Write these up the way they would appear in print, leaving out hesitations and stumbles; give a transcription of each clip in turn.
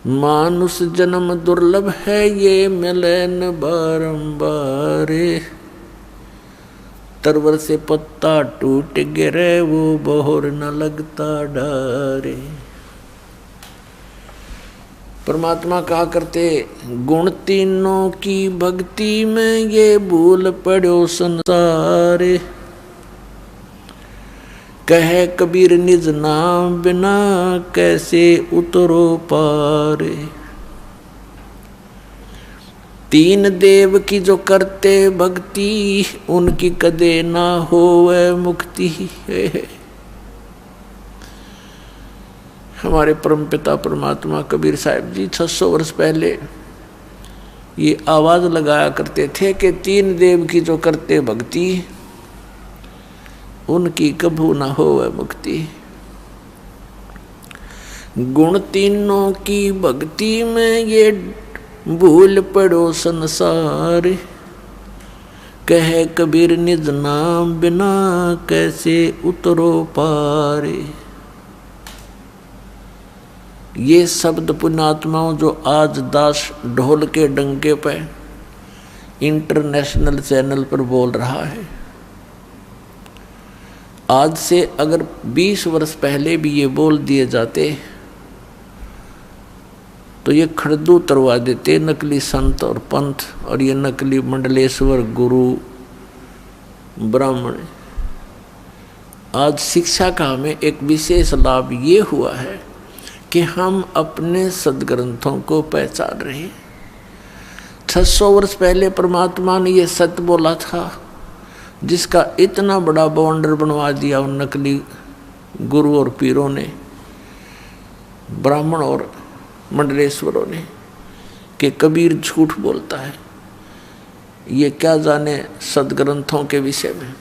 मानुष जन्म दुर्लभ है ये मिले न बारंबार। तरवर से पत्ता टूट गिरे वो बहोर न लगता डारे। परमात्मा कहा करते गुण तीनों की भक्ति में ये भूल पड़ो संसार। कहे कबीर निज नाम बिना कैसे उतरो पार। तीन देव की जो करते भक्ति उनकी कदे ना होवे मुक्ति। हमारे परमपिता परमात्मा कबीर साहब जी 600 वर्ष पहले ये आवाज लगाया करते थे कि तीन देव की जो करते भक्ति उनकी कभू ना होवे मुक्ति। गुण तीनों की भक्ति में ये भूल पड़ो संसार। कहे कबीर निज नाम बिना कैसे उतरो पार। ये शब्द पुण्यात्माओं जो आज दास ढोल के डंके पे इंटरनेशनल चैनल पर बोल रहा है, आज से अगर 20 वर्ष पहले भी ये बोल दिए जाते तो ये खड़दू उतरवा देते नकली संत और पंथ और ये नकली मंडलेश्वर गुरु ब्राह्मण। आज शिक्षा का हमें एक विशेष लाभ ये हुआ है कि हम अपने सदग्रंथों को पहचान रहे हैं। 600 वर्ष पहले परमात्मा ने ये सत्य बोला था जिसका इतना बड़ा बाउंडर बनवा दिया उन नकली गुरु और पीरों ने, ब्राह्मण और मंडलेश्वरों ने, कि कबीर झूठ बोलता है। ये क्या जाने सदग्रंथों के विषय में।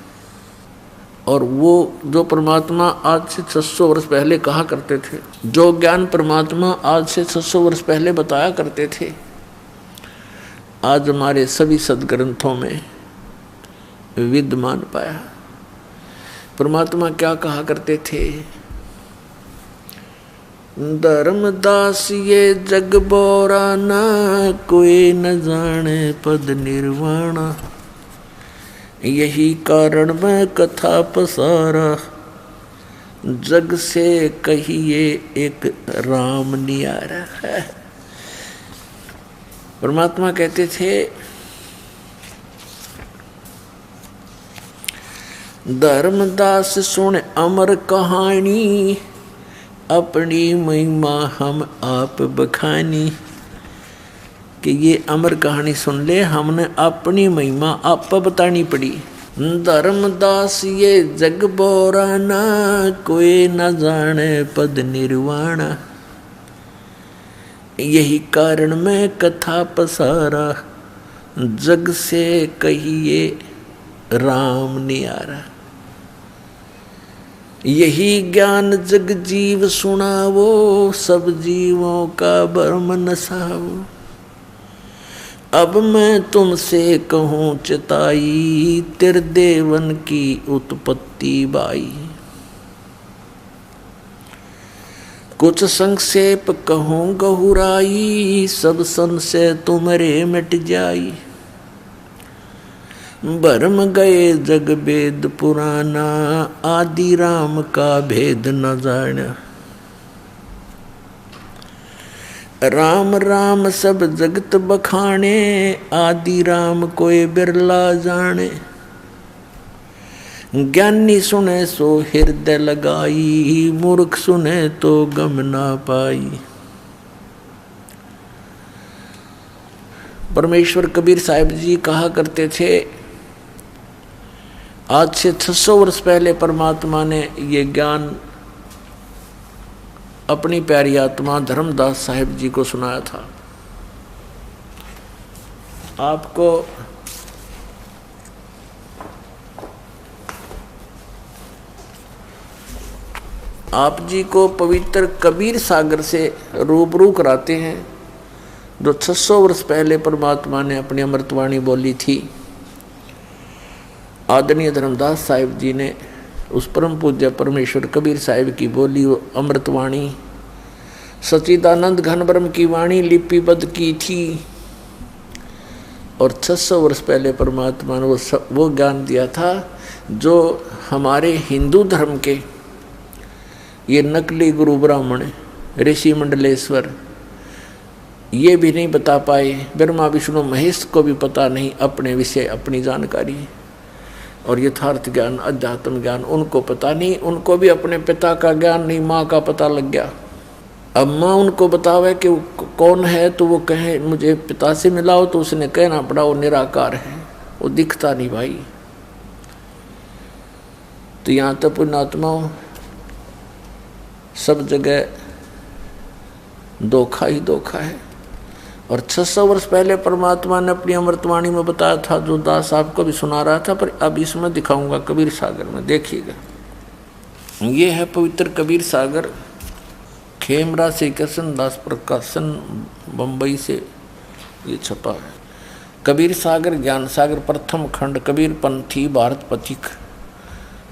और वो जो परमात्मा आज से 600 वर्ष पहले कहा करते थे, जो ज्ञान परमात्मा आज से 600 वर्ष पहले बताया करते थे, आज हमारे सभी सदग्रंथों में विद्यमान पाया। परमात्मा क्या कहा करते थे, धर्मदास ये जग बोरा ना कोई न जाने पद निर्वाणा। यही कारण मैं कथा पसारा जग से कहिए एक राम नियारा है। परमात्मा कहते थे धर्मदास सुन अमर कहानी अपनी महिमा हम आप बखानी। कि ये अमर कहानी सुन ले, हमने अपनी महिमा आप बतानी पड़ी। धर्मदास ये जग बोरा ना कोई न जाने पद निर्वाणा। यही कारण मैं कथा पसारा जग से कहिए राम नियारा। यही ज्ञान जग जीव सुनावो सब जीवों का भरम नसावो। अब मैं तुमसे कहूँ चिताई त्रिदेवन की उत्पत्ति बाई। कुछ संक्षेप कहूँ गहुराई सब संशय तुम्हारे मिट जाई। भरम गए जग वेद पुराना आदि राम का भेद न जाना। राम राम सब जगत बखाने आदि राम कोई बिरला जाने। ज्ञानी सुने सो हृदय लगाई मूर्ख सुने तो गम ना पाई। परमेश्वर कबीर साहिब जी कहा करते थे, आज से 600 वर्ष पहले परमात्मा ने ये ज्ञान अपनी प्यारी आत्मा धर्मदास साहिब जी को सुनाया था। आपको आप जी को पवित्र कबीर सागर से रूबरू कराते हैं, जो 600 वर्ष पहले परमात्मा ने अपनी अमृतवाणी बोली थी। आदरणीय धर्मदास साहिब जी ने उस परम पूज्य परमेश्वर कबीर साहिब की बोली अमृतवाणी सच्चिदानंद घन ब्रह्म की वाणी लिपिबद्ध की थी और 600 वर्ष पहले परमात्मा ने वो ज्ञान दिया था जो हमारे हिंदू धर्म के ये नकली गुरु ब्राह्मण ऋषि मंडलेश्वर ये भी नहीं बता पाए। ब्रह्मा विष्णु महेश को भी पता नहीं अपने विषय अपनी जानकारी और यथार्थ ज्ञान अध्यात्म ज्ञान उनको पता नहीं। उनको भी अपने पिता का ज्ञान नहीं, माँ का पता लग गया। अब माँ उनको बतावे कि कौन है तो वो कहे मुझे पिता से मिलाओ, तो उसने कहना पड़ा वो निराकार है, वो दिखता नहीं भाई। तो यहाँ तक पुण्यात्माओं सब जगह धोखा ही धोखा है। और 600 वर्ष पहले परमात्मा ने अपनी अमृतवाणी में बताया था, जो दास आपको भी सुना रहा था, पर अब इसमें दिखाऊंगा कबीर सागर में, देखिएगा। ये है पवित्र कबीर सागर, खेमरा श्री कृष्ण दास प्रकाशन बम्बई से ये छपा है। कबीर सागर ज्ञान सागर प्रथम खंड कबीर पंथी भारत पथिक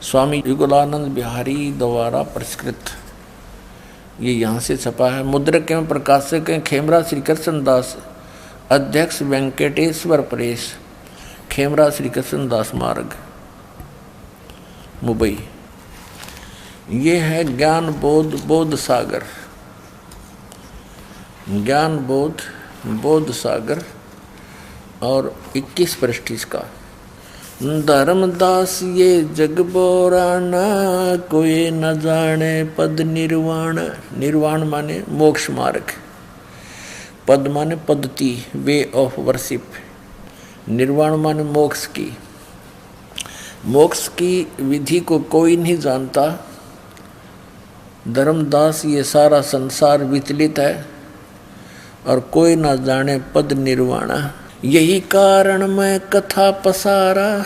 स्वामी युगलानंद बिहारी द्वारा परिष्कृत, ये यहाँ से छपा है। मुद्रक एवं प्रकाशक हैं खेमरा श्री कृष्ण दास, अध्यक्ष वेंकटेश्वर प्रेस, खेमरा श्री कृष्ण दास मार्ग मुंबई। ये है ज्ञान बोध सागर, ज्ञान बोध सागर और 21 पृष्ठ इसका। धर्मदास ये जग बोराना, कोई न जाने पद निर्वाण। निर्वाण माने मोक्ष मार्ग, पद माने पद्धति, वे ऑफ वर्शिप। निर्वाण माने मोक्ष की, मोक्ष की विधि को कोई नहीं जानता। धर्मदास ये सारा संसार विचलित है और कोई ना जाने पद निर्वाणा। यही कारण मैं कथा पसारा,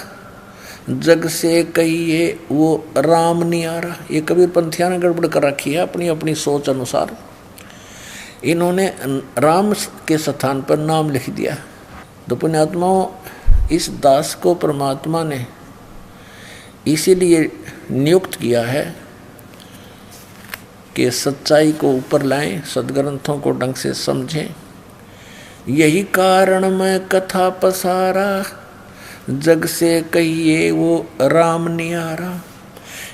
जग से कहिए वो राम नियारा। ये कबीर पंथिया ने गड़बड़ कर रखी है अपनी अपनी सोच अनुसार। इन्होंने राम के स्थान पर नाम लिख दिया। तो पुण्यात्माओं इस दास को परमात्मा ने इसीलिए नियुक्त किया है कि सच्चाई को ऊपर लाएं, सदग्रंथों को ढंग से समझें। यही कारण मैं कथा पसारा, जग से कहिए वो राम नियारा।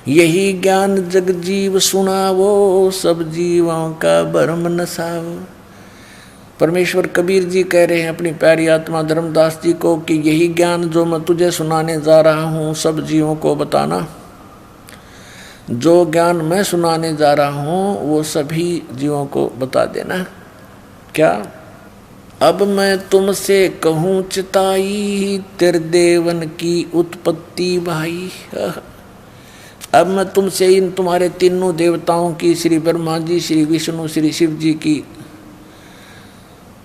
यही ज्ञान जग जीव सुनावो, सब जीवों का भरम नसावो। परमेश्वर कबीर जी कह रहे हैं अपनी प्यारी आत्मा धर्मदास जी को कि यही ज्ञान जो मैं तुझे सुनाने जा रहा हूँ सब जीवों को बताना। जो ज्ञान मैं सुनाने जा रहा हूँ वो सभी जीवों को बता देना। क्या? अब मैं तुमसे कहूँ चिताई, तेरे देवन की उत्पत्ति भाई। अब मैं तुमसे इन तुम्हारे तीनों देवताओं की, श्री ब्रह्मा जी, श्री विष्णु, श्री शिव जी की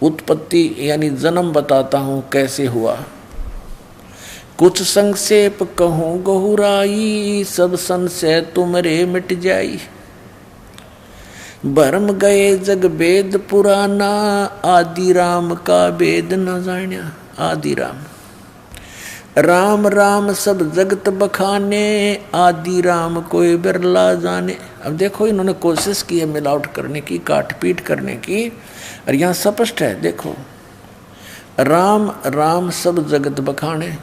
उत्पत्ति यानी जन्म बताता हूँ कैसे हुआ। कुछ संक्षेप कहूँ गहुराई, सब संशय तुमरे मिट जाई। भरम गए जग वेद पुराना, आदि राम का वेद न जान्या। आदि राम, राम राम सब जगत बखाने, आदि राम कोई बिरला जाने। अब देखो इन्होंने कोशिश की है मिलावट करने की, काट पीट करने की, और यहाँ स्पष्ट है देखो, राम राम सब जगत बखाने।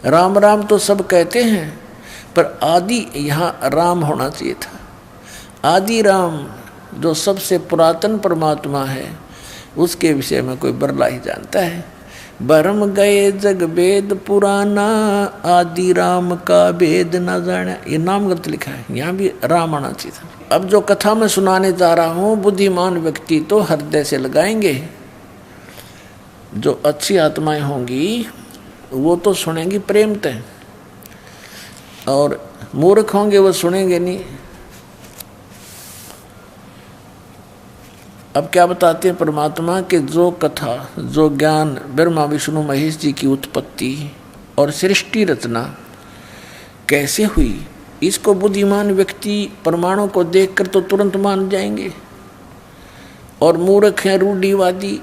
राम राम तो सब कहते हैं पर आदि यहाँ राम होना चाहिए था। आदि राम जो सबसे पुरातन परमात्मा है उसके विषय में कोई बरला ही जानता है। भरम गए जग वेद पुराना, आदि राम का वेद न जाना। ये नाम गलत लिखा है, यहाँ भी राम आना चाहिए था। अब जो कथा मैं सुनाने जा रहा हूँ बुद्धिमान व्यक्ति तो हृदय से लगाएंगे, जो अच्छी आत्माएं होंगी वो तो सुनेंगी प्रेमतः, और मूर्ख होंगे वो सुनेंगे नहीं। अब क्या बताते हैं परमात्मा कि जो कथा, जो ज्ञान ब्रह्मा विष्णु महेश जी की उत्पत्ति और सृष्टि रचना कैसे हुई, इसको बुद्धिमान व्यक्ति प्रमाणों को देखकर तो तुरंत मान जाएंगे, और मूर्ख हैं रूढ़िवादी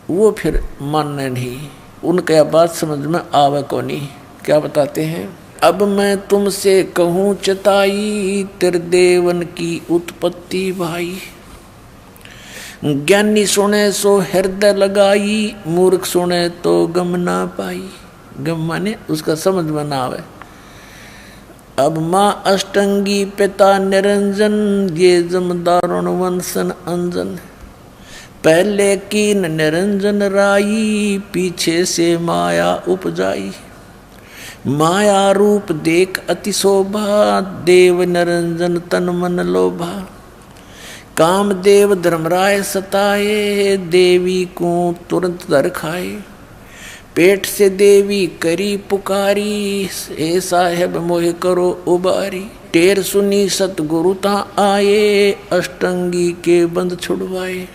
वो फिर मानने नहीं, उनका बात समझ में आवे को नहीं। क्या बताते हैं? अब मैं तुमसे कहूँ चताई, तेरे देवन की उत्पत्ति भाई। ज्ञानी सुने सो हृदय लगाई, मूर्ख सुने तो गम ना पाई। गम माने उसका समझ में ना आवे। अब माँ अष्टंगी पिता निरंजन, ये जमदारुण वंशन अंजन। पहले कीन निरंजन राई, पीछे से माया उपजाई। माया रूप देख अति शोभा, देव निरंजन तन मन लोभा। काम देव धर्मराय सताए, देवी को तुरंत दर खाए। पेट से देवी करी पुकारी, हे साहेब मोहे करो उबारी। टेर सुनी सतगुरु ता आए, अष्टंगी के बंद छुड़वाए।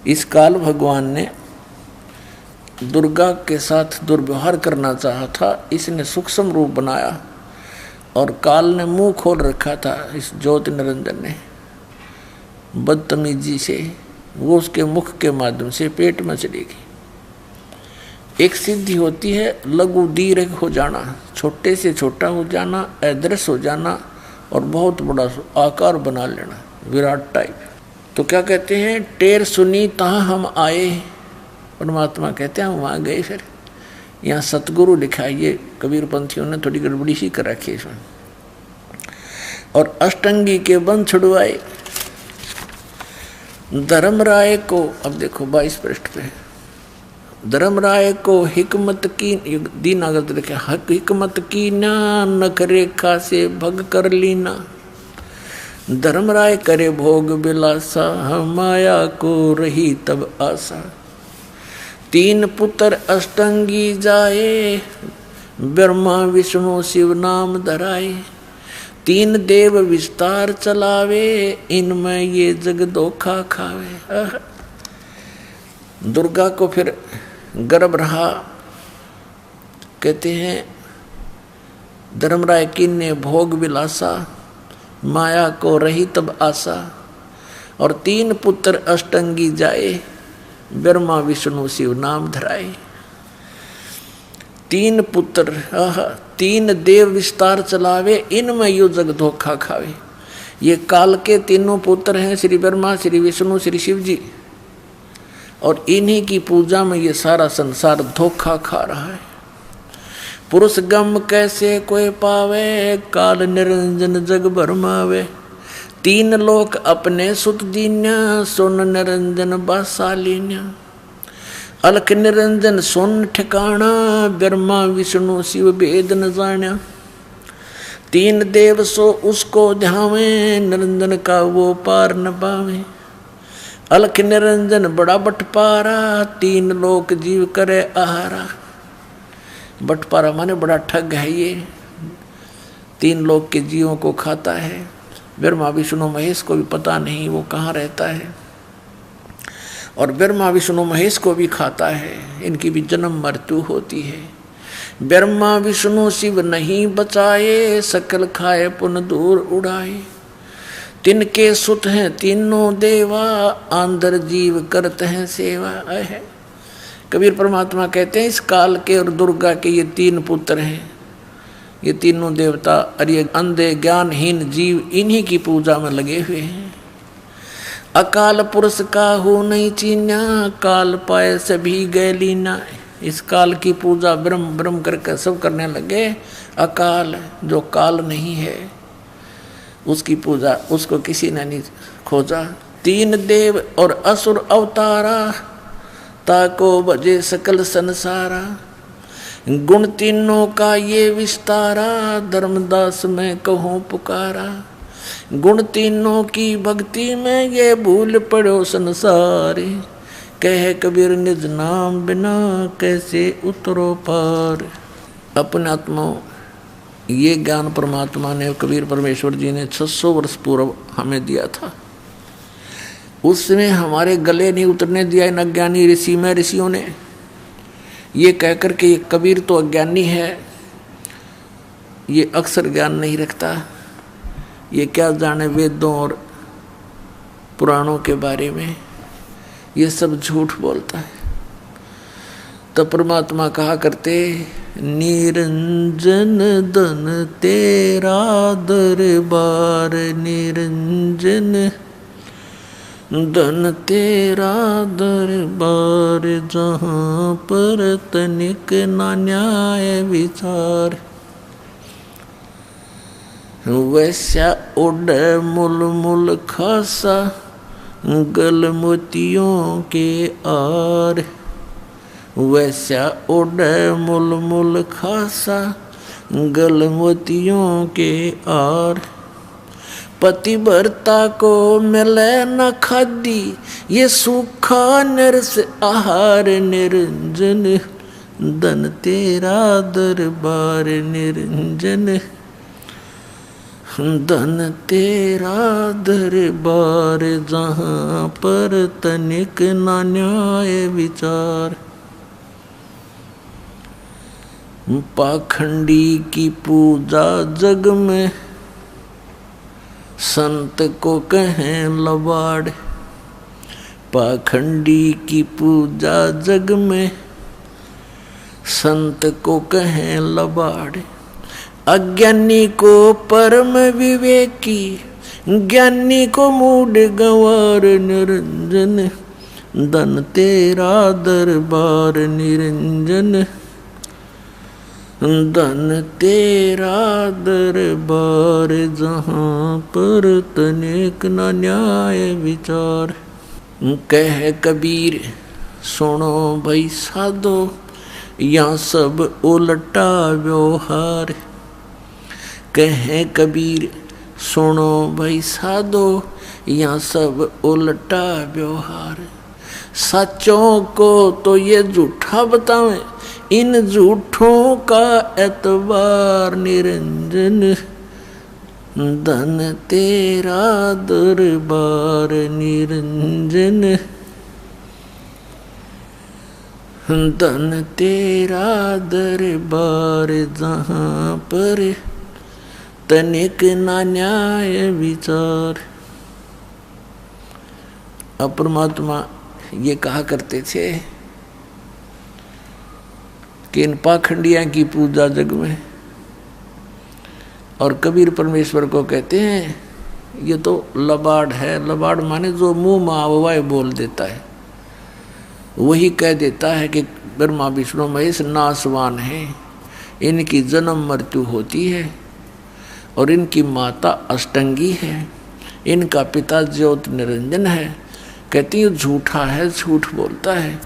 इस काल भगवान ने दुर्गा के साथ दुर्व्यवहार करना चाहा था, इसने सूक्ष्म रूप बनाया और काल ने मुंह खोल रखा था इस ज्योति निरंजन ने बदतमीजी से। वो उसके मुख के माध्यम से पेट में चली गई। एक सिद्धि होती है लघु दीर्घ हो जाना, छोटे से छोटा हो जाना, अदृश्य हो जाना और बहुत बड़ा आकार बना लेना, विराट टाइप। तो क्या कहते हैं, टेर सुनी तहाँ हम आए। परमात्मा कहते हैं हम वहाँ गए। फिर यहाँ सतगुरु लिखा है, ये कबीर पंथियों ने थोड़ी गड़बड़ी सी कर रखी है इसमें। और अष्टंगी के बंध छुड़वाए। धर्मराय को, अब देखो 22 पृष्ठ पे, धर्मराय को हिकमत की, दीन आगत लिखे, हिकमत की ना, नख रेखा से भग कर लीना। धर्मराय करे भोग बिलासा, माया को रही तब आशा। 3 पुत्र अष्टंगी जाए, ब्रह्मा विष्णु शिव नाम धराए। 3 देव विस्तार चलावे, इनमें ये जग धोखा खावे। दुर्गा को फिर गर्भ रहा। कहते हैं धर्मराय किन ने भोग विलासा, माया को रही तब आशा। और 3 पुत्र अष्टंगी जाए, ब्रह्मा विष्णु शिव नाम धराए। 3 पुत्र, 3 देव विस्तार चलावे, इनमें यो जग धोखा खावे। ये काल के तीनों पुत्र हैं, श्री ब्रह्मा, श्री विष्णु, श्री शिव जी। और इन्हीं की पूजा में ये सारा संसार धोखा खा रहा है। पुरुष गम कैसे कोई पावे, काल निरंजन जग भरमावे। 3 लोक अपने सुत दीन्या, सुन निरंजन बासालीन्या। अलख निरंजन सुन ठिकाना, ब्रह्मा विष्णु शिव भेद न जान्या। 3 देव सो उसको ध्यावे, निरंजन का वो पार न पावे। अलख निरंजन बड़ा बटपारा, 3 लोक जीव करे आहारा। बटपारा माने बड़ा ठग है ये, 3 लोक के जीवों को खाता है। ब्रह्मा विष्णु महेश को भी पता नहीं वो कहाँ रहता है, और ब्रह्मा विष्णु महेश को भी खाता है। इनकी भी जन्म मृत्यु होती है। ब्रह्मा विष्णु शिव नहीं बचाए, सकल खाए पुन दूर उड़ाए। तिनके सुत हैं तीनों देवा, आंधर जीव करते हैं सेवा है। कबीर परमात्मा कहते हैं इस काल के और दुर्गा के ये 3 पुत्र हैं। ये तीनों देवता और ये अंधे ज्ञानहीन जीव इन्हीं की पूजा में लगे हुए हैं। अकाल पुरुष का हो नहीं चीन्या, काल पाए सभी गए लीना। इस काल की पूजा ब्रह्म ब्रह्म करके सब करने लगे। अकाल जो काल नहीं है उसकी पूजा उसको किसी ने नहीं खोजा। 3 देव और असुर अवतारा, ताको बजे सकल संसारा। गुण तीनों का ये विस्तारा, धर्मदास मैं कहूँ पुकारा। गुण तीनों की भक्ति में ये भूल पड़ो संसारे। कहे कबीर निज नाम बिना कैसे उतरो पार। अपने आत्मा ये ज्ञान परमात्मा ने, कबीर परमेश्वर जी ने 600 वर्ष पूर्व हमें दिया था। उसमें हमारे गले नहीं उतरने दिया इन अज्ञानी ऋषि में ऋषियों ने। ये कहकर के ये कबीर तो अज्ञानी है, ये अक्सर ज्ञान नहीं रखता, ये क्या जाने वेदों और पुराणों के बारे में, ये सब झूठ बोलता है। तो परमात्मा कहा करते, निरंजन धन तेरा दरबार निरंजन, धन तेरा दरबार जहाँ पर तनिक ना न्याय विचार। वैसा उड़ मुल मुल खासा गल मोतियों के आर। वैसा उड़ मुल मुल खासा गल मोतियों के आर। पतिव्रता को मिले न खादी ये सूखा नरस आहार निरंजन। धन तेरा दरबार निरंजन। धन तेरा दरबार जहाँ पर तनिक ना न्याय विचार। पाखंडी की पूजा जग में संत को कहें लबाड़। पाखंडी की पूजा जग में संत को कहें लबाड़। अज्ञानी को परम विवेकी ज्ञानी को मूड गंवार निरंजन। धन तेरा दरबार निरंजन। धन तेरा दरबार जहाँ पर तनिक न न्याय विचार। कह कबीर सुनो भाई साधो यहाँ सब उल्टा व्यवहार। कह कबीर सुनो भाई साधो यहाँ सब उल्टा व्यवहार। सच्चों को तो ये झूठा बतावें इन झूठों का एतबार निरंजन। धन तेरा दरबार निरंजन। धन तेरा दरबार जहाँ पर तनिक ना न्याय विचार। अब परमात्मा ये कहा करते थे कि इन पाखंडिया की पूजा जग में। और कबीर परमेश्वर को कहते हैं ये तो लबाड़ है। लबाड़ माने जो मुंह माववाए बोल देता है, वही कह देता है कि ब्रह्मा विष्णु महेश नासवान हैं, इनकी जन्म मृत्यु होती है और इनकी माता अष्टंगी है, इनका पिता ज्योत निरंजन है। कहती है झूठा है, झूठ बोलता है।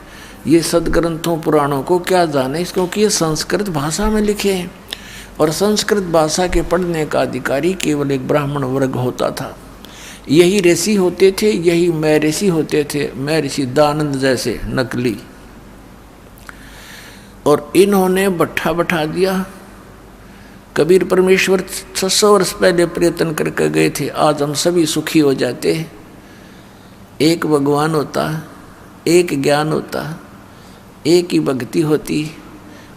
ये सदग्रंथों पुराणों को क्या जाने, क्योंकि ये संस्कृत भाषा में लिखे हैं और संस्कृत भाषा के पढ़ने का अधिकारी केवल एक ब्राह्मण वर्ग होता था। यही ऋषि होते थे, यही मैं ऋषि होते थे, मैं ऋषि दानंद जैसे नकली। और इन्होंने बट्ठा बैठा दिया। कबीर परमेश्वर 600 वर्ष पहले प्रयत्न करके गए थे, आज हम सभी सुखी हो जाते। एक भगवान होता, एक ज्ञान होता, एक ही भक्ति होती।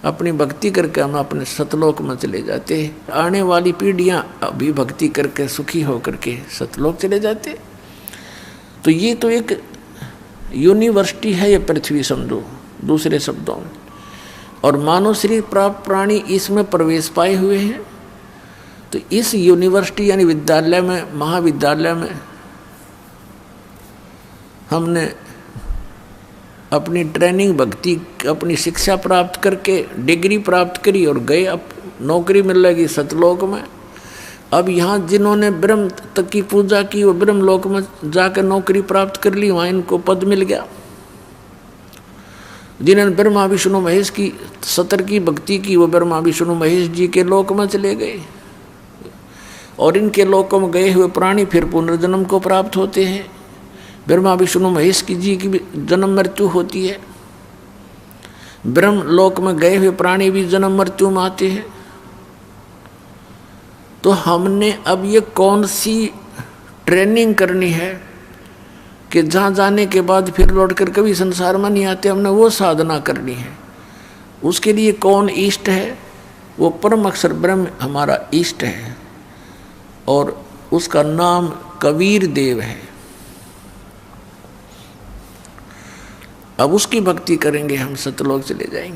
अपनी भक्ति करके हम अपने सतलोक में चले जाते। आने वाली पीढ़ियां अभी भक्ति करके सुखी होकर के सतलोक चले जाते। तो ये तो एक यूनिवर्सिटी है ये पृथ्वी, समझो दूसरे शब्दों में। और मानव शरीर प्राप्त प्राणी इसमें प्रवेश पाए हुए हैं। तो इस यूनिवर्सिटी यानी विद्यालय में, महाविद्यालय में हमने अपनी ट्रेनिंग भक्ति, अपनी शिक्षा प्राप्त करके डिग्री प्राप्त करी और गए। अब नौकरी मिल लगी सतलोक में। अब यहाँ जिन्होंने ब्रह्म तक की पूजा की वो ब्रह्म लोक में जाकर नौकरी प्राप्त कर ली, वहाँ इनको पद मिल गया। जिन्होंने ब्रह्मा विष्णु महेश की 70 की भक्ति की वो ब्रह्मा विष्णु महेश जी के लोक में चले गए। और इनके लोकों में गए हुए प्राणी फिर पुनर्जन्म को प्राप्त होते हैं। ब्रह्मा विष्णु महेश की जी की भी जन्म मृत्यु होती है। ब्रह्म लोक में गए हुए प्राणी भी जन्म मृत्यु में आते हैं। तो हमने अब ये कौन सी ट्रेनिंग करनी है कि जहाँ जाने के बाद फिर लौटकर कभी संसार में नहीं आते? हमने वो साधना करनी है। उसके लिए कौन इष्ट है? वो परम अक्षर ब्रह्म हमारा इष्ट है और उसका नाम कबीर देव है। अब उसकी भक्ति करेंगे, हम सतलोक चले जाएंगे।